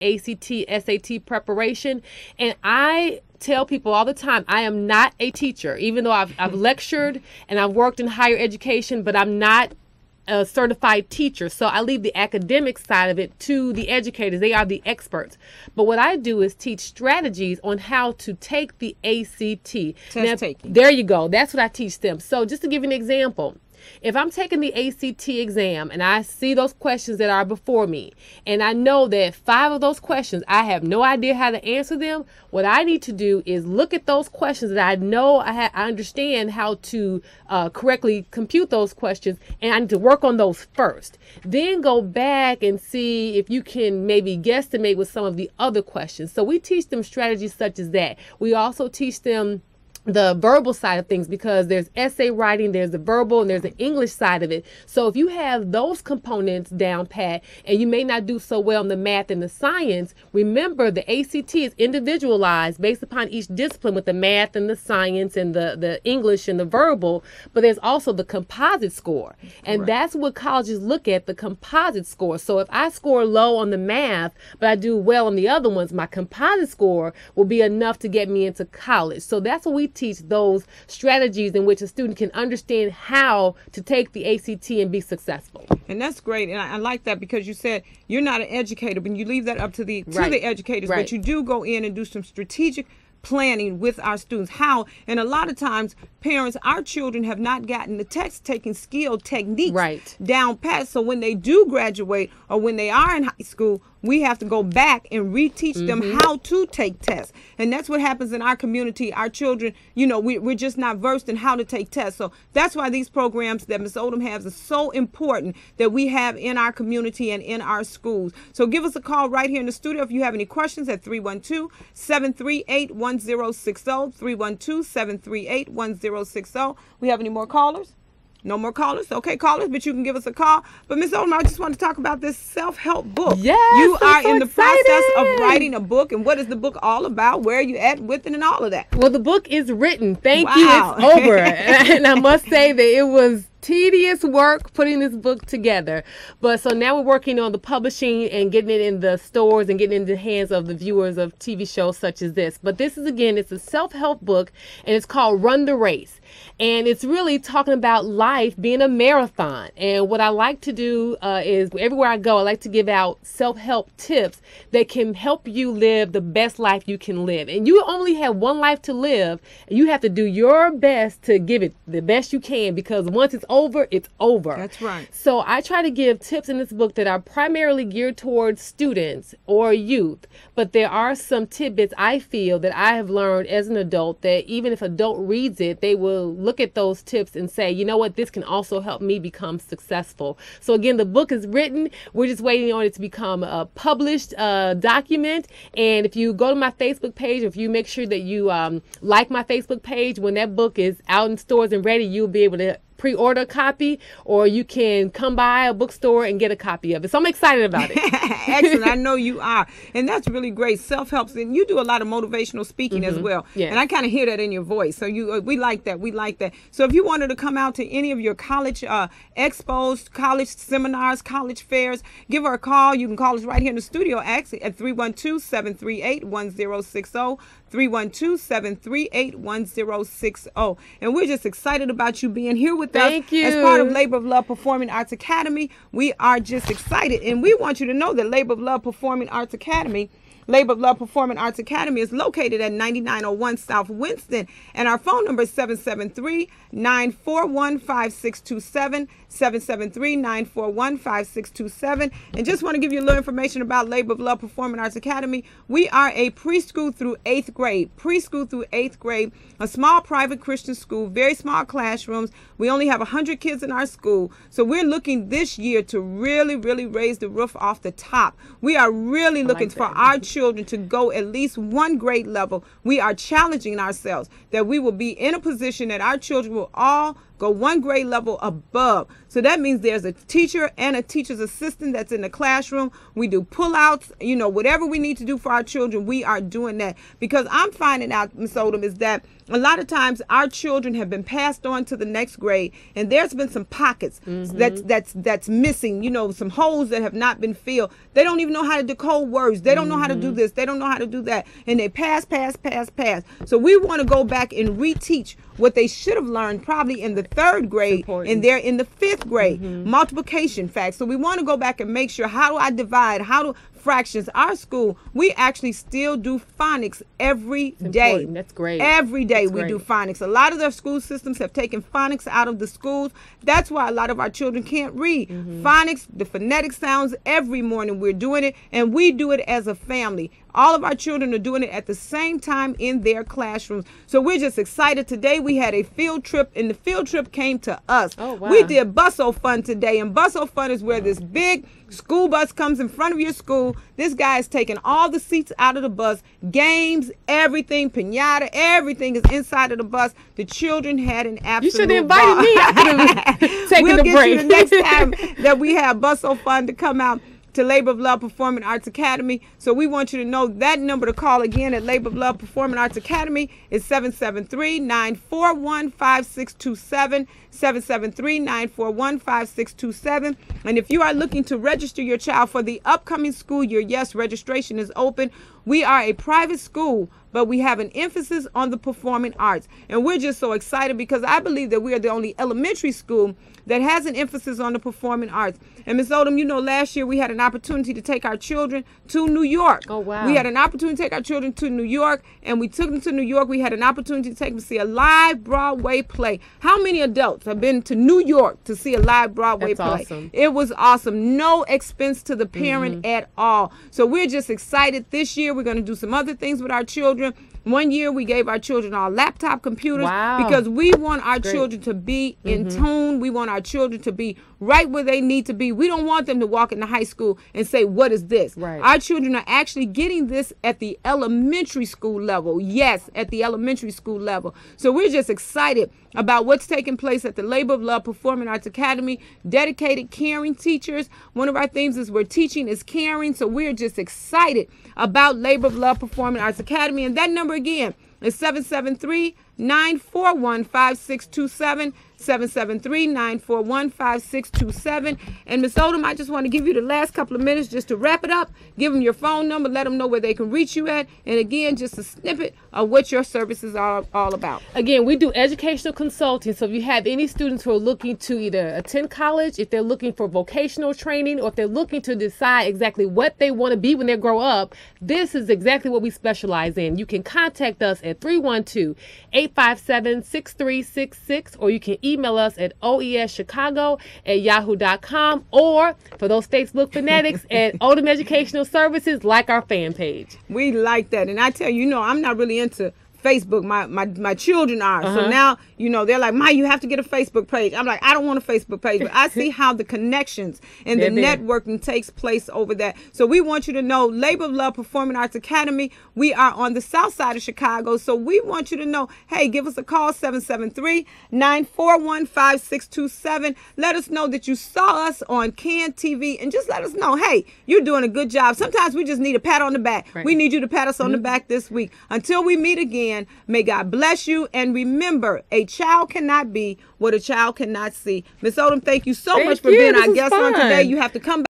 ACT, SAT preparation. And I tell people all the time, I am not a teacher, even though I've lectured and I've worked in higher education, but I'm not a certified teacher. So I leave the academic side of it to the educators. They are the experts. But what I do is teach strategies on how to take the ACT. Test taking. There you go. That's what I teach them. So just to give you an example, if I'm taking the ACT exam and I see those questions that are before me, and I know that 5 of those questions, I have no idea how to answer them, what I need to do is look at those questions that I know I understand how to correctly compute those questions, and I need to work on those first. Then go back and see if you can maybe guesstimate with some of the other questions. So we teach them strategies such as that. We also teach them the verbal side of things, because there's essay writing, there's the verbal, and there's the English side of it. So if you have those components down pat, and you may not do so well in the math and the science, remember the ACT is individualized based upon each discipline, with the math and the science and the English and the verbal, but there's also the composite score. And that's what colleges look at, the composite score. So if I score low on the math, but I do well on the other ones, my composite score will be enough to get me into college. So that's what we teach, those strategies in which a student can understand how to take the ACT and be successful. And that's great. And I like that, because you said you're not an educator, but you leave that up to the educators. Right. But you do go in and do some strategic planning with our students. How? And a lot of times, parents, our children have not gotten the test-taking skill techniques down pat. So when they do graduate, or when they are in high school, we have to go back and reteach them how to take tests. And that's what happens in our community. Our children, you know, we're just not versed in how to take tests. So that's why these programs that Ms. Odom has are so important, that we have in our community and in our schools. So give us a call right here in the studio if you have any questions at 312-738-1060, 312-738-1060. We have any more callers? No more callers? Okay, callers, but you can give us a call. But Ms. Odom, I just want to talk about this self-help book. Yes, you are in the process of excited. writing a book. And what is the book all about? Where are you at with it and all of that? Well, the book is written. Thank you. It's over. And I must say that it was tedious work putting this book together. But so now we're working on the publishing and getting it in the stores and getting it in the hands of the viewers of TV shows such as this. But this is, again, it's a self-help book, and it's called Run the Race. And it's really talking about life being a marathon. And what I like to do is everywhere I go, I like to give out self-help tips that can help you live the best life you can live. And you only have one life to live, and you have to do your best to give it the best you can, because once it's over, it's over. That's right. So I try to give tips in this book that are primarily geared towards students or youth, but there are some tidbits I feel that I have learned as an adult that even if an adult reads it, they will look at those tips and say, you know what, this can also help me become successful. So again, the book is written. We're just waiting on it to become a published document. And if you go to my Facebook page, if you make sure that you like my Facebook page, when that book is out in stores and ready, you'll be able to pre-order a copy, or you can come by a bookstore and get a copy of it. So I'm excited about it. Excellent. I know you are. And that's really great. Self-help. And you do a lot of motivational speaking as well. Yeah. And I kind of hear that in your voice. So we like that. We like that. So if you wanted to come out to any of your college expos, college seminars, college fairs, give her a call. You can call us right here in the studio actually at 312-738-1060. 312-738-1060. And we're just excited about you being here with us. Thank you. As part of Labor of Love Performing Arts Academy, we are just excited. And we want you to know that Labor of Love Performing Arts Academy is located at 9901 South Winston. And our phone number is 773-941-5627. 773-941-5627. And just want to give you a little information about Labor of Love Performing Arts Academy. We are a preschool through 8th grade. Preschool through 8th grade. A small private Christian school. Very small classrooms. We only have 100 kids in our school. So we're looking this year to really, really raise the roof off the top. We are really looking for our children to go at least one grade level. We are challenging ourselves that we will be in a position that our children will all go one grade level above. So that means there's a teacher and a teacher's assistant that's in the classroom. We do pull-outs, you know, whatever we need to do for our children, we are doing that. Because I'm finding out, Ms. Odom, is that a lot of times our children have been passed on to the next grade, and there's been some pockets that's missing, you know, some holes that have not been filled. They don't even know how to decode words. They don't know how to do this. They don't know how to do that. And they pass. So we want to go back and reteach what they should have learned probably in the 3rd grade, and they're in the 5th grade, multiplication facts. So we want to go back and make sure, how do I divide, fractions. Our school, we actually still do phonics every day. That's great. Every day we do phonics. A lot of their school systems have taken phonics out of the schools. That's why a lot of our children can't read. Phonics, the phonetic sounds, every morning we're doing it, and we do it as a family. All of our children are doing it at the same time in their classrooms. So we're just excited. Today we had a field trip, and the field trip came to us. Oh, wow. We did Busso Fun today, and Busso Fun is where this big school bus comes in front of your school. This guy is taking all the seats out of the bus, games, everything, piñata, everything is inside of the bus. The children had an absolute You should have invited me. I could have taken we'll the get break. you the next time that we have Busso Fun to come out to Labor of Love Performing Arts Academy. So we want you to know that number to call again at Labor of Love Performing Arts Academy is 773-941-5627, 773-941-5627. And if you are looking to register your child for the upcoming school year, yes, registration is open. We are a private school, but we have an emphasis on the performing arts. And we're just so excited because I believe that we are the only elementary school that has an emphasis on the performing arts. And Ms. Odom, you know, last year we had an opportunity to take our children to New York. Oh, wow. We had an opportunity to take our children to New York, and we took them to New York. We had an opportunity to take them to see a live Broadway play. How many adults have been to New York to see a live Broadway play? Awesome. It was awesome. No expense to the parent at all. So we're just excited. This year we're going to do some other things with our children. One year we gave our children our laptop computers because we want our children to be in tune. We want our children to be right where they need to be. We don't want them to walk into high school and say, what is this? Our children are actually getting this at the elementary school level. Yes, at the elementary school level. So we're just excited about what's taking place at the Labor of Love Performing Arts Academy. Dedicated, caring teachers. One of our themes is where teaching is caring. So we're just excited about Labor of Love Performing Arts Academy. And that number again is 773-941-5627, 773-941-5627. And Ms. Odom, I just want to give you the last couple of minutes just to wrap it up. Give them your phone number, let them know where they can reach you at, and again, just a snippet of what your services are all about. Again, we do educational consulting, so if you have any students who are looking to either attend college, if they're looking for vocational training, or if they're looking to decide exactly what they want to be when they grow up, this is exactly what we specialize in. You can contact us at 312-857-6366, or you can email us at oeschicago@yahoo.com, or for those Facebook fanatics at Odom Educational Services, like our fan page. We like that. And I tell you, I'm not really into Facebook. My children are. So now, they're like, Ma, you have to get a Facebook page. I'm like, I don't want a Facebook page, but I see how the connections and the networking takes place over that. So we want you to know Labor of Love Performing Arts Academy. We are on the south side of Chicago. So we want you to know, hey, give us a call, 773-941-5627. Let us know that you saw us on CAN TV, and just let us know, hey, you're doing a good job. Sometimes we just need a pat on the back. We need you to pat us on the back this week. Until we meet again, may God bless you. And remember, a child cannot be what a child cannot see. Ms. Odom, thank you so much for being our guest on today. You have to come back.